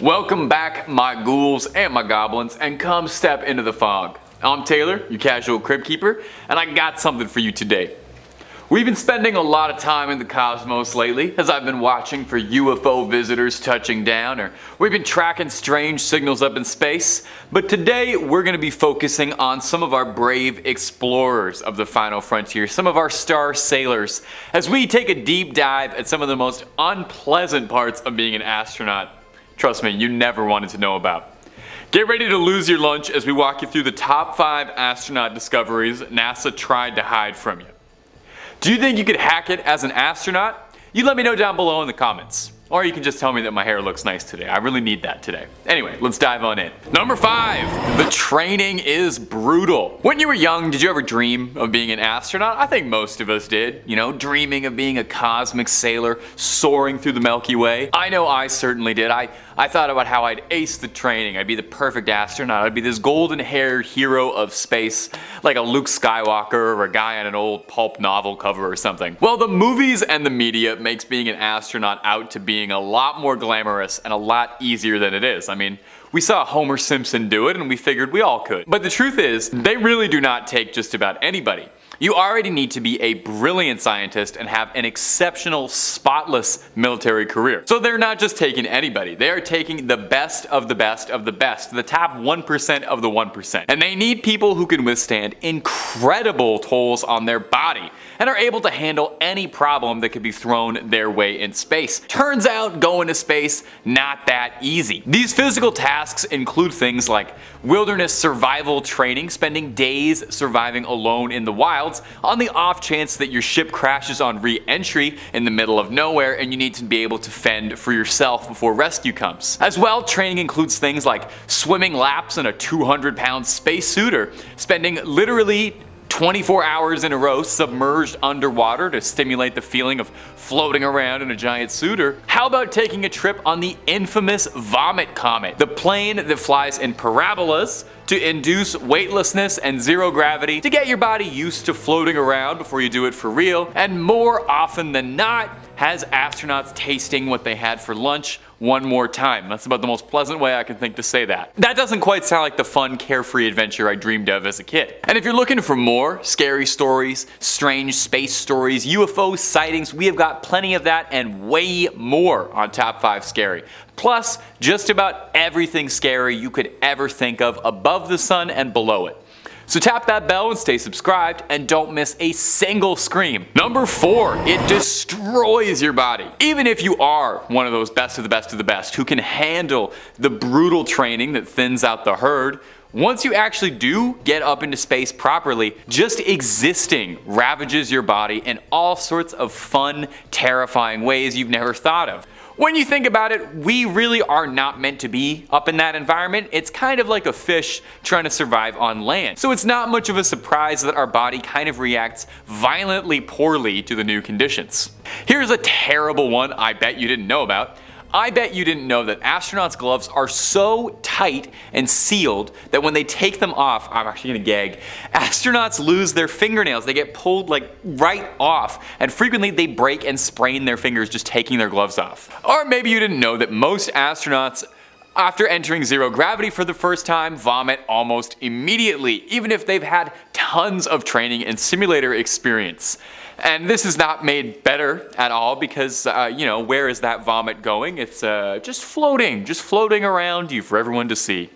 Welcome back, my ghouls and my goblins, and come step into the fog. I'm Taylor, your casual crypt keeper, and I got something for you today. We've been spending a lot of time in the cosmos lately, as I've been watching for UFO visitors touching down, or we've been tracking strange signals up in space. But today we're going to be focusing on some of our brave explorers of the final frontier, some of our star sailors, as we take a deep dive at some of the most unpleasant parts of being an astronaut. Trust me, you never wanted to know about. Get ready to lose your lunch as we walk you through the top 5 astronaut discoveries NASA tried to hide from you. Do you think you could hack it as an astronaut? You let me know down below in the comments. Or you can just tell me that my hair looks nice today. I really need that today. Anyway, let's dive on in. Number 5, the training is brutal. When you were young, did you ever dream of being an astronaut? I think most of us did. You know, dreaming of being a cosmic sailor, soaring through the Milky Way. I know I certainly did. I thought about how I'd ace the training. I'd be the perfect astronaut. I'd be this golden-haired hero of space, like a Luke Skywalker or a guy on an old pulp novel cover or something. Well, the movies and the media makes being an astronaut out to being a lot more glamorous and a lot easier than it is. I mean, we saw Homer Simpson do it and we figured we all could. But the truth is, they really do not take just about anybody. You already need to be a brilliant scientist and have an exceptional, spotless military career. So they're not just taking anybody, they are taking the best of the best of the best, the top 1% of the 1%. And they need people who can withstand incredible tolls on their body and are able to handle any problem that could be thrown their way in space. Turns out going to space, not that easy. These physical tasks include things like wilderness survival training, spending days surviving alone in the wild, on the off chance that your ship crashes on re-entry in the middle of nowhere and you need to be able to fend for yourself before rescue comes. As well, training includes things like swimming laps in a 200-pound spacesuit or spending literally 24 hours in a row submerged underwater to stimulate the feeling of floating around in a giant suit. Or how about taking a trip on the infamous Vomit Comet, the plane that flies in parabolas to induce weightlessness and zero gravity to get your body used to floating around before you do it for real, and more often than not has astronauts tasting what they had for lunch one more time. That's about the most pleasant way I can think to say that. That doesn't quite sound like the fun, carefree adventure I dreamed of as a kid. And if you're looking for more scary stories, strange space stories, UFO sightings, we have got plenty of that and way more on Top 5 Scary. Plus, just about everything scary you could ever think of above the sun and below it. So tap that bell and stay subscribed and don't miss a single scream. Number 4, it destroys your body. Even if you are one of those best of the best of the best who can handle the brutal training that thins out the herd, once you actually do get up into space properly, just existing ravages your body in all sorts of fun, terrifying ways you've never thought of. When you think about it, we really are not meant to be up in that environment. It's kind of like a fish trying to survive on land. So it's not much of a surprise that our body kind of reacts violently poorly to the new conditions. Here's a terrible one I bet you didn't know about. I bet you didn't know that astronauts' gloves are so tight and sealed that when they take them off, I'm actually gonna gag, astronauts lose their fingernails. They get pulled like right off, and frequently they break and sprain their fingers just taking their gloves off. Or maybe you didn't know that most astronauts, after entering zero gravity for the first time, vomit almost immediately, even if they've had tons of training and simulator experience. And this is not made better at all because, where is that vomit going? It's just floating around you for everyone to see.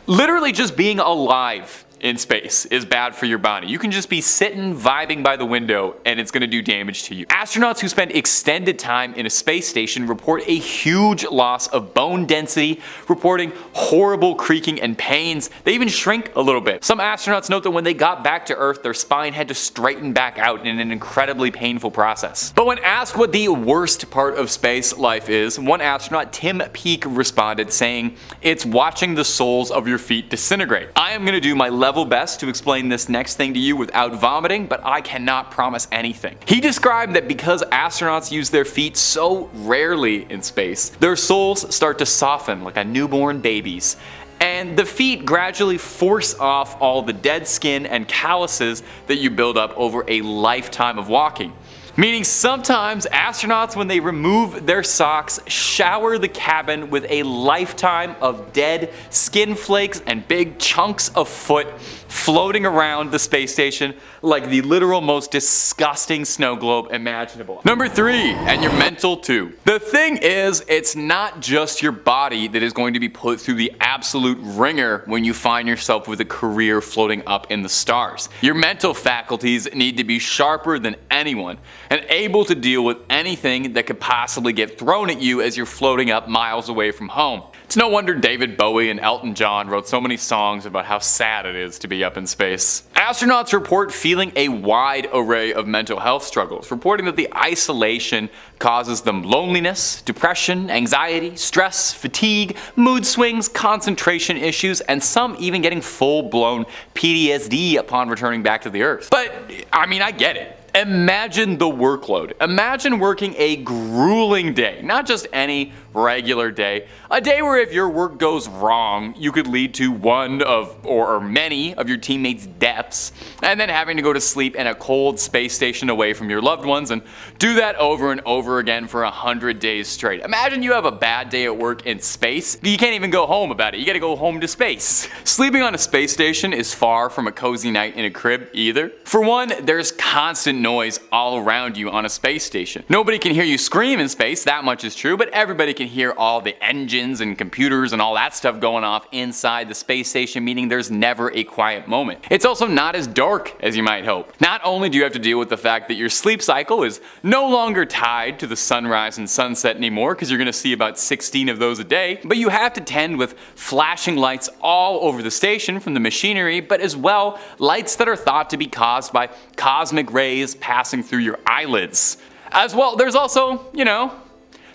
Literally just being alive in space is bad for your body. You can just be sitting, vibing by the window, and it's gonna do damage to you. Astronauts who spend extended time in a space station report a huge loss of bone density, reporting horrible creaking and pains. They even shrink a little bit. Some astronauts note that when they got back to Earth, their spine had to straighten back out in an incredibly painful process. But when asked what the worst part of space life is, one astronaut, Tim Peake, responded saying, "It's watching the soles of your feet disintegrate." I am gonna do my level best to explain this next thing to you without vomiting, but I cannot promise anything. He described that because astronauts use their feet so rarely in space, their soles start to soften like a newborn baby's. And the feet gradually force off all the dead skin and calluses that you build up over a lifetime of walking. Meaning sometimes astronauts, when they remove their socks, shower the cabin with a lifetime of dead skin flakes and big chunks of foot floating around the space station like the literal most disgusting snow globe imaginable. Number 3, and your mental too. The thing is, it's not just your body that is going to be put through the absolute ringer when you find yourself with a career floating up in the stars. Your mental faculties need to be sharper than anyone and able to deal with anything that could possibly get thrown at you as you're floating up miles away from home. It's no wonder David Bowie and Elton John wrote so many songs about how sad it is to be up in space. Astronauts report feeling a wide array of mental health struggles, reporting that the isolation causes them loneliness, depression, anxiety, stress, fatigue, mood swings, concentration issues, and some even getting full-blown PTSD upon returning back to the Earth. But, I mean, I get it. Imagine the workload. Imagine working a grueling day, not just any regular day. A day where if your work goes wrong, you could lead to one of or many of your teammates' deaths, and then having to go to sleep in a cold space station away from your loved ones and do that over and over again for 100 days straight. Imagine you have a bad day at work in space. You can't even go home about it. You gotta go home to space. Sleeping on a space station is far from a cozy night in a crib either. For one, there's constant noise all around you on a space station. Nobody can hear you scream in space, that much is true, but everybody can hear all the engines and computers and all that stuff going off inside the space station, meaning there's never a quiet moment. It's also not as dark as you might hope. Not only do you have to deal with the fact that your sleep cycle is no longer tied to the sunrise and sunset anymore, because you're going to see about 16 of those a day, but you have to tend with flashing lights all over the station from the machinery, but as well lights that are thought to be caused by cosmic rays passing through your eyelids. As well, there's also,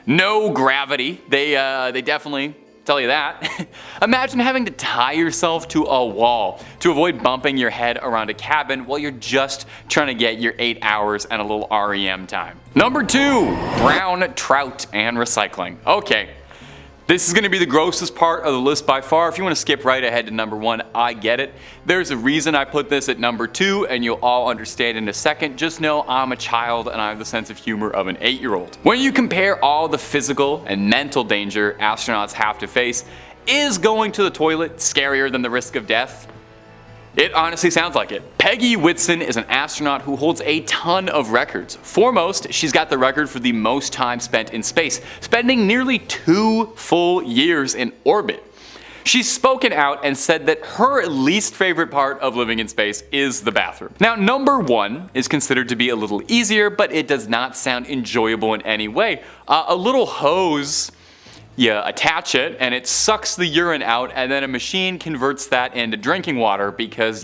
no gravity. They definitely tell you that. Imagine having to tie yourself to a wall to avoid bumping your head around a cabin while you're just trying to get your 8 hours and a little REM time. Number 2, brown trout and recycling. Okay. This is going to be the grossest part of the list by far. If you want to skip right ahead to number 1, I get it. There's a reason I put this at number 2, and you'll all understand in a second. Just know I'm a child and I have the sense of humor of an 8-year-old. When you compare all the physical and mental danger astronauts have to face, is going to the toilet scarier than the risk of death? It honestly sounds like it. Peggy Whitson is an astronaut who holds a ton of records. Foremost, she's got the record for the most time spent in space, spending nearly 2 full years in orbit. She's spoken out and said that her least favorite part of living in space is the bathroom. Now, number 1 is considered to be a little easier, but it does not sound enjoyable in any way. A little hose, you attach it and it sucks the urine out, and then a machine converts that into drinking water because,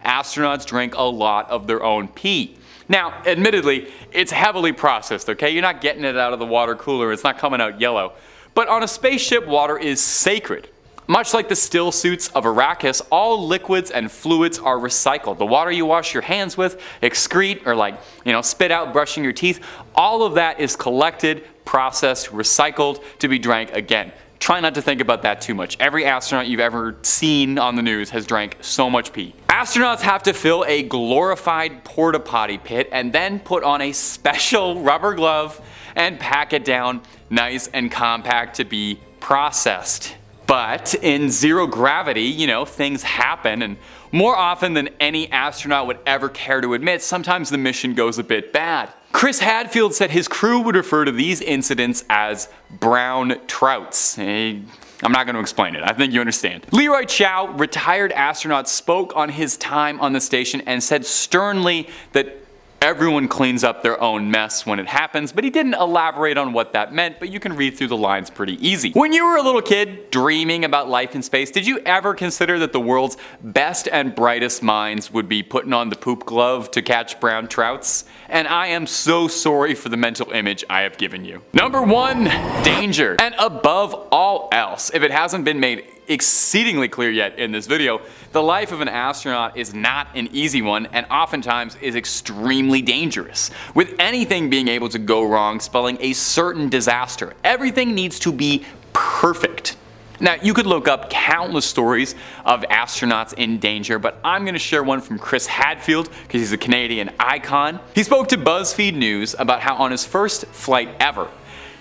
astronauts drink a lot of their own pee. Now, admittedly, it's heavily processed, okay? You're not getting it out of the water cooler, it's not coming out yellow. But on a spaceship, water is sacred. Much like the still suits of Arrakis, all liquids and fluids are recycled. The water you wash your hands with, excrete, or spit out brushing your teeth, all of that is collected, processed, recycled to be drank again. Try not to think about that too much. Every astronaut you've ever seen on the news has drank so much pee. Astronauts have to fill a glorified porta potty pit and then put on a special rubber glove and pack it down nice and compact to be processed. But in zero gravity, things happen, and more often than any astronaut would ever care to admit, sometimes the mission goes a bit bad. Chris Hadfield said his crew would refer to these incidents as brown trouts. I'm not going to explain it, I think you understand. Leroy Chow, retired astronaut, spoke on his time on the station and said sternly that everyone cleans up their own mess when it happens, but he didn't elaborate on what that meant, but you can read through the lines pretty easy. When you were a little kid dreaming about life in space, did you ever consider that the world's best and brightest minds would be putting on the poop glove to catch brown trouts? And I am so sorry for the mental image I have given you. Number 1, danger. And above all else, if it hasn't been made exceedingly clear yet in this video, the life of an astronaut is not an easy one and oftentimes is extremely dangerous, with anything being able to go wrong spelling a certain disaster. Everything needs to be perfect. Now, you could look up countless stories of astronauts in danger, but I'm going to share one from Chris Hadfield because he's a Canadian icon. He spoke to BuzzFeed News about how on his first flight ever,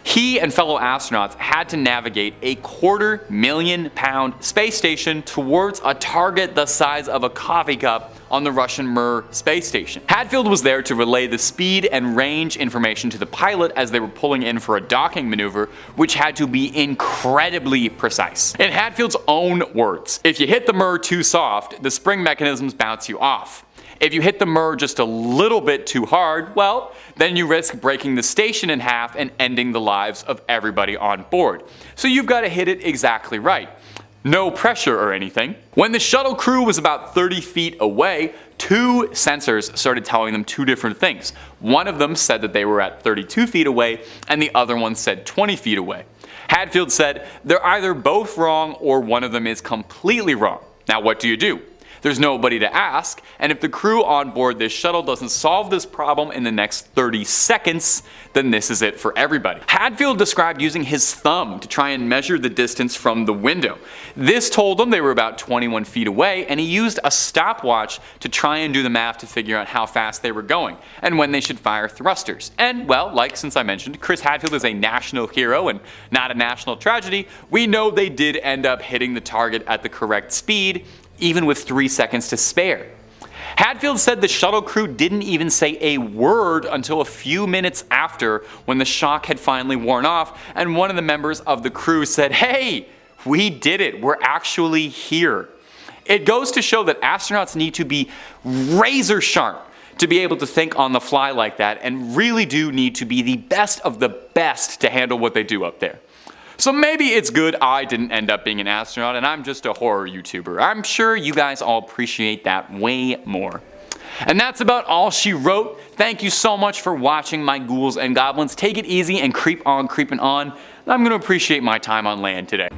he and fellow astronauts had to navigate a £250,000 space station towards a target the size of a coffee cup on the Russian Mir space station. Hadfield was there to relay the speed and range information to the pilot as they were pulling in for a docking maneuver, which had to be incredibly precise. In Hadfield's own words, if you hit the Mir too soft, the spring mechanisms bounce you off. If you hit the Mir just a little bit too hard, well, then you risk breaking the station in half and ending the lives of everybody on board. So you've got to hit it exactly right. No pressure or anything. When the shuttle crew was about 30 feet away, two sensors started telling them two different things. One of them said that they were at 32 feet away, and the other one said 20 feet away. Hadfield said, they're either both wrong or one of them is completely wrong. Now what do you do? There's nobody to ask, and if the crew on board this shuttle doesn't solve this problem in the next 30 seconds, then this is it for everybody. Hadfield described using his thumb to try and measure the distance from the window. This told him they were about 21 feet away, and he used a stopwatch to try and do the math to figure out how fast they were going, and when they should fire thrusters. And well, since I mentioned, Chris Hadfield is a national hero and not a national tragedy, we know they did end up hitting the target at the correct speed, even with 3 seconds to spare. Hadfield said the shuttle crew didn't even say a word until a few minutes after, when the shock had finally worn off, and one of the members of the crew said, "Hey, we did it, we're actually here." It goes to show that astronauts need to be razor sharp to be able to think on the fly like that, and really do need to be the best of the best to handle what they do up there. So maybe it's good I didn't end up being an astronaut and I'm just a horror YouTuber. I'm sure you guys all appreciate that way more. And that's about all she wrote. Thank you so much for watching, my ghouls and goblins. Take it easy and keep on creeping on. I'm going to appreciate my time on land today.